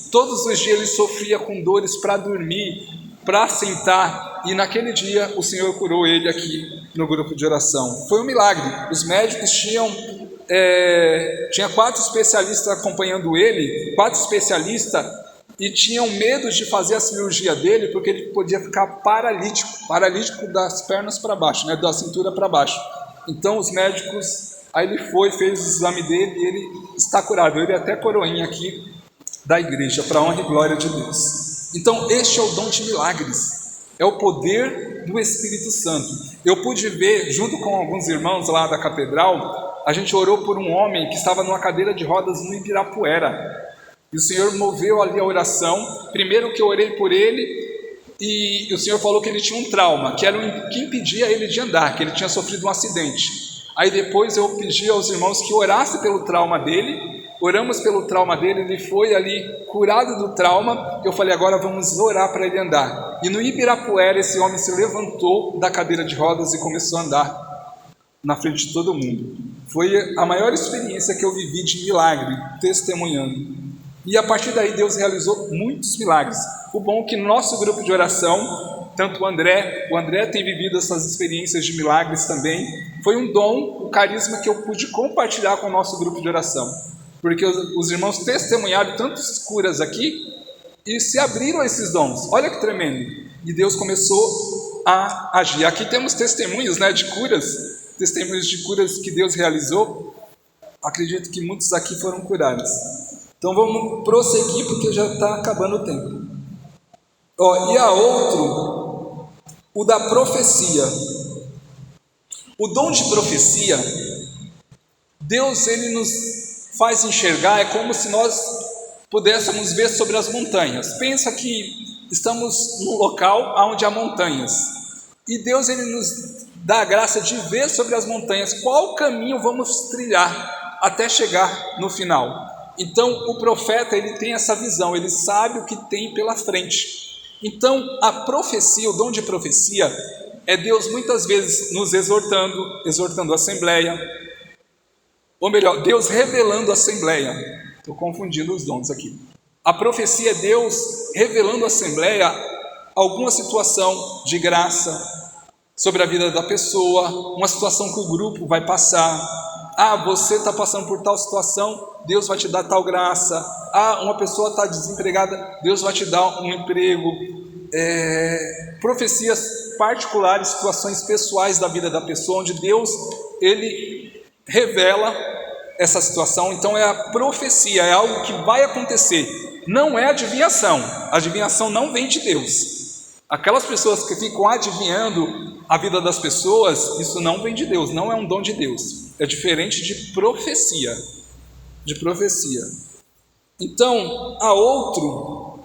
[SPEAKER 1] ele sofria com dores para dormir, para sentar, e naquele dia o Senhor curou ele aqui no grupo de oração. Foi um milagre. Os médicos tinha 4 especialistas acompanhando ele, 4 especialistas, e tinham medo de fazer a cirurgia dele, porque ele podia ficar paralítico das pernas para baixo, né, da cintura para baixo. Então os médicos, aí ele fez o exame dele e ele está curado. Ele é até coroinha aqui da igreja, para a honra e glória de Deus. Então este é o dom de milagres, é o poder do Espírito Santo. Eu pude ver, junto com alguns irmãos lá da catedral, a gente orou por um homem que estava numa cadeira de rodas no Ibirapuera, e o Senhor moveu ali a oração. Primeiro que eu orei por ele, e o Senhor falou que ele tinha um trauma, que era o que impedia ele de andar, que ele tinha sofrido um acidente. Aí depois eu pedi aos irmãos que orassem pelo trauma dele, oramos pelo trauma dele, ele foi ali curado do trauma. Eu falei, agora vamos orar para ele andar. E no Ibirapuera esse homem se levantou da cadeira de rodas e começou a andar na frente de todo mundo. Foi a maior experiência que eu vivi de milagre, testemunhando. E a partir daí Deus realizou muitos milagres. O bom é que no nosso grupo de oração, tanto o André tem vivido essas experiências de milagres também. Foi um dom, o carisma que eu pude compartilhar com o nosso grupo de oração. Porque os irmãos testemunharam tantas curas aqui e se abriram a esses dons. Olha que tremendo. E Deus começou a agir. Aqui temos testemunhos, né, de curas, testemunhos de curas que Deus realizou. Acredito que muitos aqui foram curados. Então vamos prosseguir, porque já está acabando o tempo. E a outro, o da profecia. O dom de profecia, Deus ele nos faz enxergar, é como se nós pudéssemos ver sobre as montanhas. Pensa que estamos num local onde há montanhas, e Deus ele nos dá a graça de ver sobre as montanhas qual caminho vamos trilhar até chegar no final. Então o profeta ele tem essa visão, ele sabe o que tem pela frente. Então a profecia, o dom de profecia, é Deus muitas vezes nos exortando a assembleia, ou melhor, Deus revelando a assembleia. Estou confundindo os dons aqui. A profecia é Deus revelando à assembleia alguma situação de graça sobre a vida da pessoa, uma situação que o grupo vai passar. Você está passando por tal situação, Deus vai te dar tal graça. Uma pessoa está desempregada, Deus vai te dar um emprego. Profecias particulares, situações pessoais da vida da pessoa, onde Deus ele revela essa situação. Então é a profecia, é algo que vai acontecer, não é adivinhação. A adivinhação não vem de Deus. Aquelas pessoas que ficam adivinhando a vida das pessoas, isso não vem de Deus, não é um dom de Deus. É diferente de profecia. Então, há outro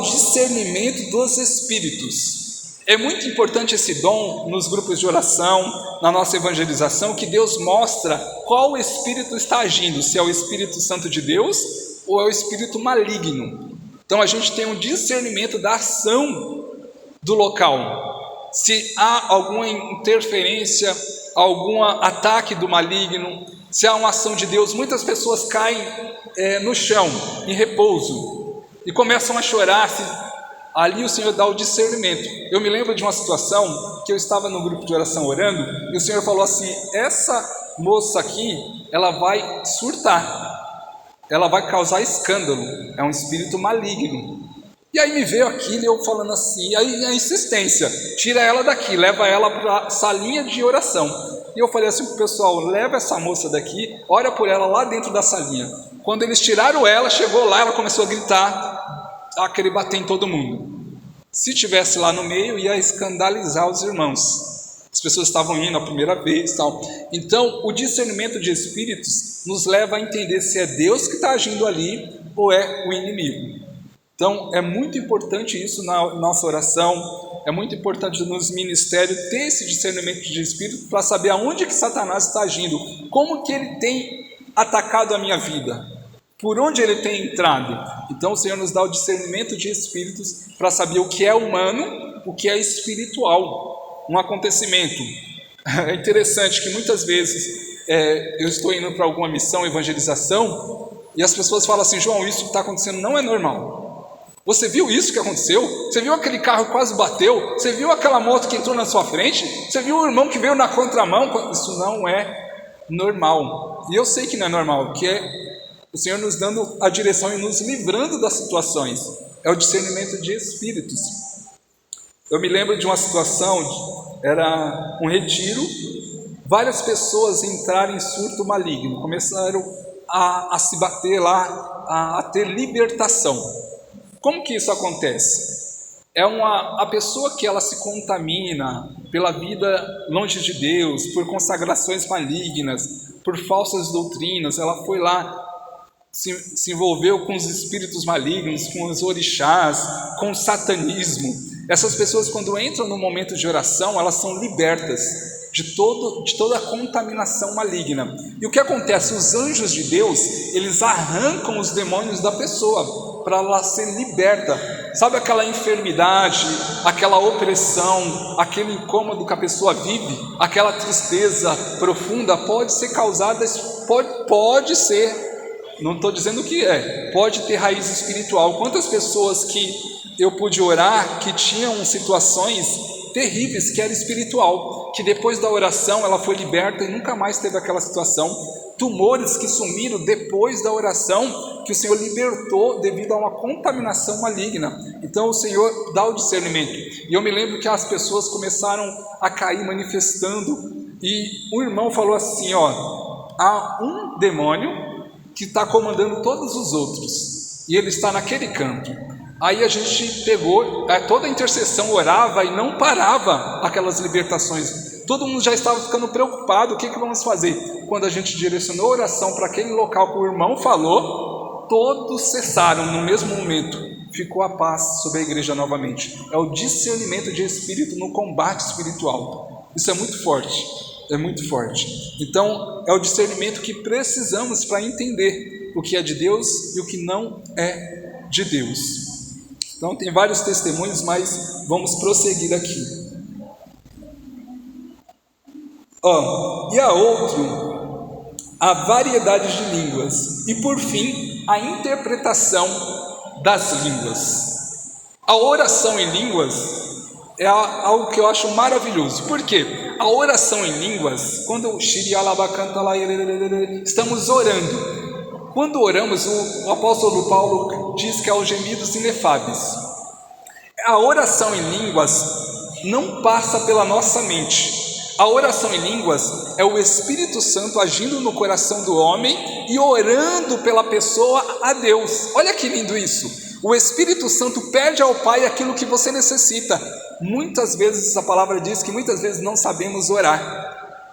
[SPEAKER 1] discernimento dos espíritos. É muito importante esse dom nos grupos de oração, na nossa evangelização, que Deus mostra qual espírito está agindo, se é o Espírito Santo de Deus ou é o espírito maligno. Então a gente tem um discernimento da ação do local. se há alguma interferência, algum ataque do maligno, se há uma ação de Deus. Muitas pessoas caem no chão, em repouso, e começam a chorar. Ali o Senhor dá o discernimento. Eu me lembro de uma situação que eu estava no grupo de oração orando, e o Senhor falou assim: essa moça aqui, ela vai surtar, ela vai causar escândalo, é um espírito maligno. E aí me veio aquilo, eu falando assim, aí a insistência: tira ela daqui, leva ela para a salinha de oração. E eu falei assim para o pessoal: leva essa moça daqui, ora por ela lá dentro da salinha. Quando eles tiraram ela, chegou lá, ela começou a gritar, a querer bater em todo mundo. Se tivesse lá no meio, ia escandalizar os irmãos. As pessoas estavam indo a primeira vez e tal. Então, o discernimento de espíritos nos leva a entender se é Deus que está agindo ali ou é o inimigo. Então, é muito importante isso na nossa oração, é muito importante nos ministérios ter esse discernimento de espírito para saber aonde que Satanás está agindo, como que ele tem atacado a minha vida, por onde ele tem entrado. Então, o Senhor nos dá o discernimento de espíritos para saber o que é humano, o que é espiritual, um acontecimento. É interessante que muitas vezes eu estou indo para alguma missão, evangelização, e as pessoas falam assim: João, isso que está acontecendo não é normal. Você viu isso que aconteceu? Você viu aquele carro que quase bateu? Você viu aquela moto que entrou na sua frente? Você viu o irmão que veio na contramão? Isso não é normal. E eu sei que não é normal, porque é o Senhor nos dando a direção e nos livrando das situações. É o discernimento de espíritos. Eu me lembro de uma situação, era um retiro, várias pessoas entraram em surto maligno, começaram a se bater lá, a ter libertação. Como que isso acontece? A pessoa que ela se contamina pela vida longe de Deus, por consagrações malignas, por falsas doutrinas, ela foi lá, se envolveu com os espíritos malignos, com os orixás, com o satanismo. Essas pessoas, quando entram no momento de oração, elas são libertas de toda a contaminação maligna. E o que acontece? Os anjos de Deus, eles arrancam os demônios da pessoa, para ela ser liberta. Sabe aquela enfermidade, aquela opressão, aquele incômodo que a pessoa vive, aquela tristeza profunda, pode ser causada, pode ser, não estou dizendo que pode ter raiz espiritual. Quantas pessoas que eu pude orar, que tinham situações terríveis, que era espiritual, que depois da oração ela foi liberta e nunca mais teve aquela situação. Tumores que sumiram depois da oração, que o Senhor libertou devido a uma contaminação maligna. Então o Senhor dá o discernimento. E eu me lembro que as pessoas começaram a cair manifestando, e um irmão falou assim: há um demônio que está comandando todos os outros, e ele está naquele canto. Aí a gente pegou, toda a intercessão orava e não parava aquelas libertações. Todo mundo já estava ficando preocupado: o que vamos fazer? Quando a gente direcionou a oração para aquele local que o irmão falou, todos cessaram no mesmo momento. Ficou a paz sobre a igreja novamente. É o discernimento de espírito no combate espiritual. Isso é muito forte, é muito forte. Então é o discernimento que precisamos para entender o que é de Deus e o que não é de Deus. Então tem vários testemunhos, mas vamos prosseguir aqui. E a outro, a variedade de línguas. E por fim, a interpretação das línguas. A oração em línguas é algo que eu acho maravilhoso. Por quê? A oração em línguas, quando estamos orando. Quando oramos, o apóstolo Paulo diz que há os gemidos inefáveis. A oração em línguas não passa pela nossa mente. A oração em línguas é o Espírito Santo agindo no coração do homem e orando pela pessoa a Deus. Olha que lindo isso. O Espírito Santo pede ao Pai aquilo que você necessita. Muitas vezes a palavra diz que muitas vezes não sabemos orar.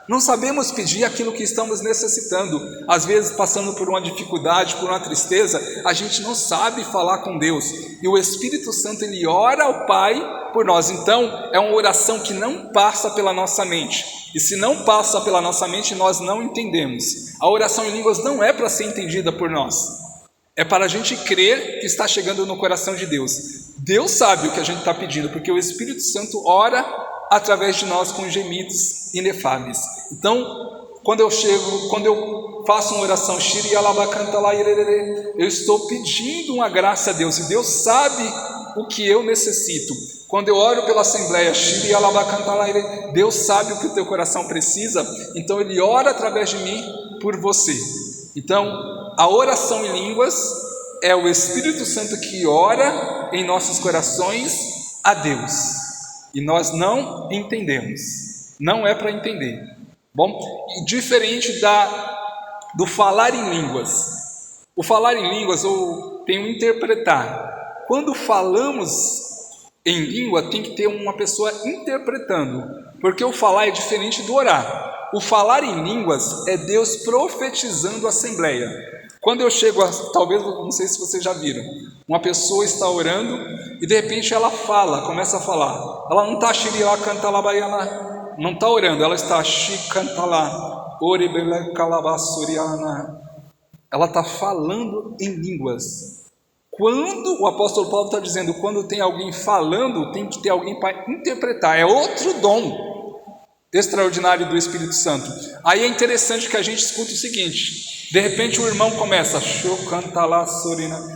[SPEAKER 1] Não sabemos pedir aquilo que estamos necessitando. Às vezes, passando por uma dificuldade, por uma tristeza, a gente não sabe falar com Deus. E o Espírito Santo, ele ora ao Pai por nós. Então, é uma oração que não passa pela nossa mente. E se não passa pela nossa mente, nós não entendemos. A oração em línguas não é para ser entendida por nós. É para a gente crer que está chegando no coração de Deus. Deus sabe o que a gente está pedindo, porque o Espírito Santo ora através de nós com gemidos inefáveis. Então, quando eu faço uma oração, eu estou pedindo uma graça a Deus, e Deus sabe o que eu necessito. Quando eu oro pela Assembleia, Deus sabe o que o teu coração precisa, então Ele ora através de mim por você. Então, a oração em línguas é o Espírito Santo que ora em nossos corações a Deus, e nós não entendemos, não é para entender. Bom, diferente do falar em línguas. O falar em línguas tem o interpretar. Quando falamos em língua, tem que ter uma pessoa interpretando, porque o falar é diferente do orar. O falar em línguas é Deus profetizando a Assembleia. Quando eu chego talvez, não sei se vocês já viram, uma pessoa está orando e de repente ela começa a falar. Ela não está não está orando, ela está ela está falando em línguas. Quando o apóstolo Paulo está dizendo, quando tem alguém falando, tem que ter alguém para interpretar, é outro dom extraordinário do Espírito Santo. Aí é interessante que a gente escuta o seguinte: de repente o irmão começa,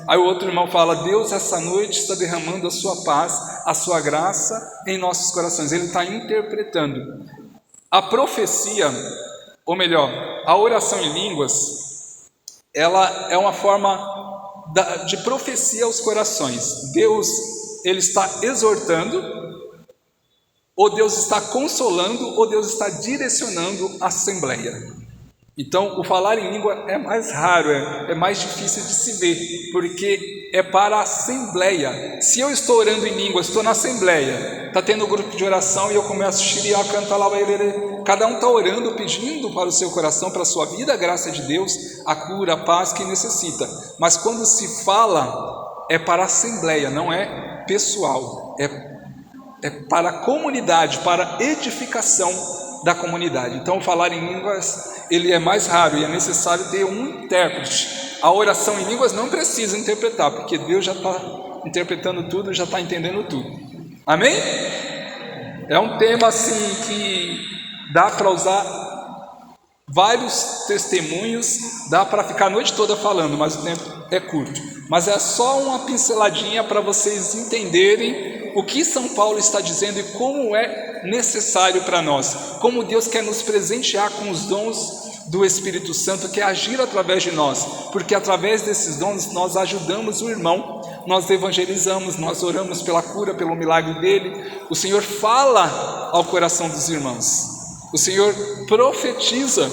[SPEAKER 1] aí o outro irmão fala, Deus essa noite está derramando a sua paz, a sua graça em nossos corações. Ele está interpretando. A profecia, ou melhor, a oração em línguas, ela é uma forma de profecia aos corações. Deus, Ele está exortando, ou Deus está consolando, ou Deus está direcionando a Assembleia. Então, o falar em língua é mais raro, é mais difícil de se ver, porque é para a Assembleia. Se eu estou orando em língua, estou na Assembleia, está tendo um grupo de oração e eu começo a cantar, cada um está orando, pedindo para o seu coração, para a sua vida, a graça de Deus, a cura, a paz que necessita. Mas quando se fala, é para a Assembleia, não é pessoal, é para a comunidade, para a edificação da comunidade. Então, falar em línguas, ele é mais raro e é necessário ter um intérprete. A oração em línguas não precisa interpretar, porque Deus já está interpretando tudo, já está entendendo tudo. Amém? É um tema assim que dá para usar vários testemunhos, dá para ficar a noite toda falando, mas o tempo é curto. Mas é só uma pinceladinha para vocês entenderem o que São Paulo está dizendo e como é necessário para nós, como Deus quer nos presentear com os dons do Espírito Santo, que é agir através de nós, porque através desses dons nós ajudamos o irmão, nós evangelizamos, nós oramos pela cura, pelo milagre dele. O Senhor fala ao coração dos irmãos, o Senhor profetiza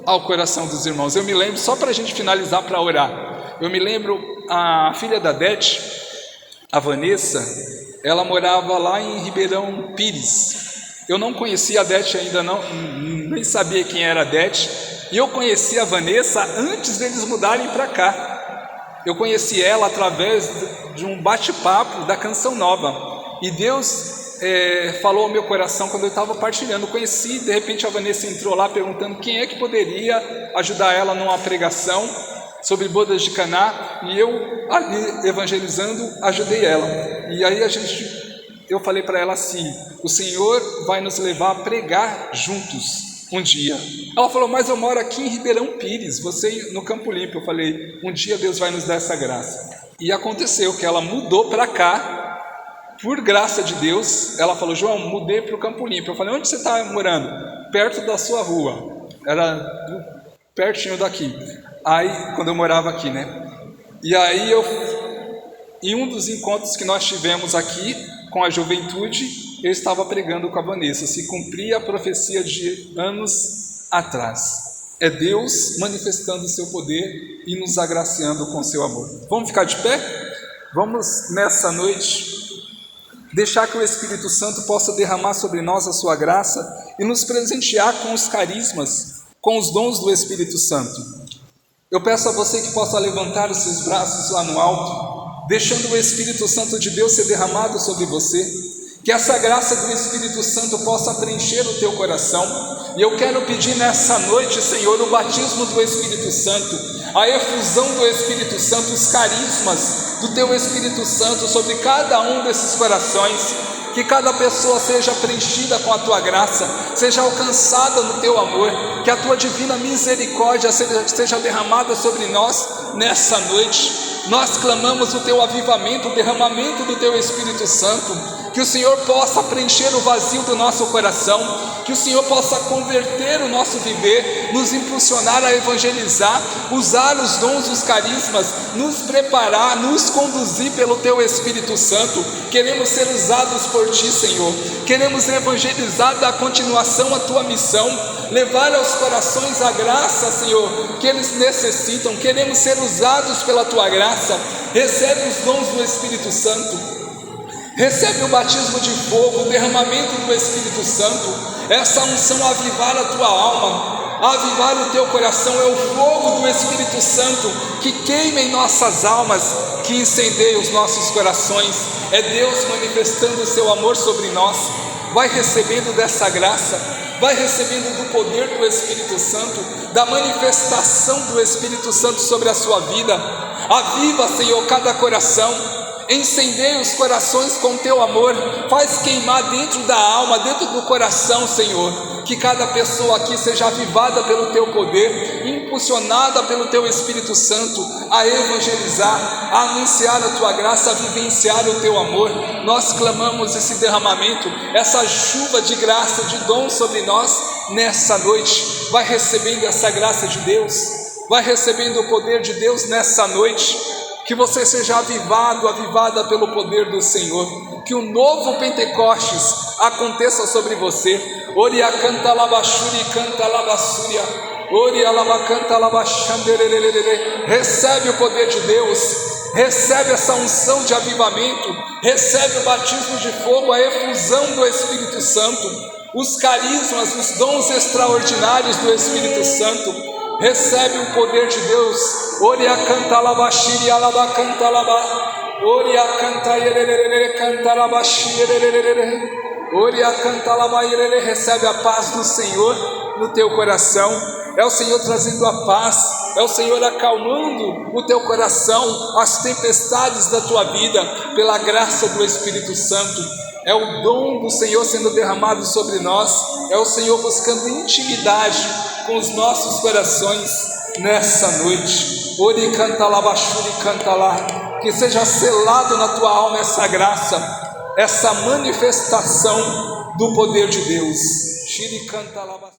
[SPEAKER 1] ao coração dos irmãos. Eu me lembro, só para a gente finalizar para orar, eu me lembro a filha da Dete, a Vanessa, ela morava lá em Ribeirão Pires. Eu não conhecia a Dete ainda, nem sabia quem era a Dete, e eu conheci a Vanessa antes deles mudarem para cá. Eu conheci ela através de um bate-papo da Canção Nova, e Deus falou ao meu coração quando eu estava partilhando. Eu conheci, de repente a Vanessa entrou lá perguntando quem é que poderia ajudar ela numa pregação sobre bodas de Caná, e eu ali evangelizando ajudei ela. E aí eu falei para ela assim: o Senhor vai nos levar a pregar juntos um dia. Ela falou: mas eu moro aqui em Ribeirão Pires, você no Campo Limpo. Eu falei: um dia Deus vai nos dar essa graça. E aconteceu que ela mudou para cá, por graça de Deus. Ela falou: João, mudei para o Campo Limpo. Eu falei: onde você está morando? Perto da sua rua. Era pertinho daqui. Aí, quando eu morava aqui, né? E aí em um dos encontros que nós tivemos aqui com a juventude, eu estava pregando com a Vanessa. Se cumpria a profecia de anos atrás. É Deus manifestando o seu poder e nos agraciando com o seu amor. Vamos ficar de pé? Vamos nessa noite deixar que o Espírito Santo possa derramar sobre nós a sua graça e nos presentear com os carismas, com os dons do Espírito Santo. Eu peço a você que possa levantar os seus braços lá no alto, deixando o Espírito Santo de Deus ser derramado sobre você, que essa graça do Espírito Santo possa preencher o teu coração. E eu quero pedir nessa noite, Senhor, o batismo do Espírito Santo, a efusão do Espírito Santo, os carismas do teu Espírito Santo sobre cada um desses corações. que cada pessoa seja preenchida com a tua graça, seja alcançada no teu amor, que a tua divina misericórdia seja derramada sobre nós nessa noite. Nós clamamos o teu avivamento, o derramamento do teu Espírito Santo, que o Senhor possa preencher o vazio do nosso coração, que o Senhor possa converter o nosso viver, nos impulsionar a evangelizar, usar os dons, os carismas, nos preparar, nos conduzir pelo teu Espírito Santo. Queremos ser usados por ti, Senhor, queremos evangelizar, dar continuação à tua missão, levar aos corações a graça, Senhor, que eles necessitam. Queremos ser usados pela tua graça. Recebe os dons do Espírito Santo, recebe o batismo de fogo, o derramamento do Espírito Santo, essa unção avivar a tua alma, avivar o teu coração. É o fogo do Espírito Santo que queima em nossas almas, que incendeia os nossos corações. É Deus manifestando o seu amor sobre nós. Vai recebendo dessa graça, vai recebendo do poder do Espírito Santo, da manifestação do Espírito Santo sobre a sua vida. Aviva, Senhor, cada coração, incendeia os corações com teu amor, faz queimar dentro da alma, dentro do coração, Senhor, que cada pessoa aqui seja avivada pelo teu poder, impulsionada pelo teu Espírito Santo a evangelizar, a anunciar a tua graça, a vivenciar o teu amor. Nós clamamos esse derramamento, essa chuva de graça, de dom sobre nós nessa noite. Vai recebendo essa graça de Deus, vai recebendo o poder de Deus nessa noite. Que você seja avivado, avivada pelo poder do Senhor, que um novo Pentecostes aconteça sobre você. Oria canta labachuri, canta labassúria, oria labacanta labachanderererere. Recebe o poder de Deus, recebe essa unção de avivamento, recebe o batismo de fogo, a efusão do Espírito Santo, os carismas, os dons extraordinários do Espírito Santo. Recebe o poder de Deus. Oria canta labashiri alaba canta laba. Oria canta yerere canta labashi yerere. Oria canta laba yerere. Recebe a paz do Senhor no teu coração. É o Senhor trazendo a paz, é o Senhor acalmando o teu coração, as tempestades da tua vida, pela graça do Espírito Santo. É o dom do Senhor sendo derramado sobre nós, é o Senhor buscando intimidade com os nossos corações nessa noite. Ori canta lá, bachuri canta lá, que seja selado na tua alma essa graça, essa manifestação do poder de Deus. Shiri canta lá.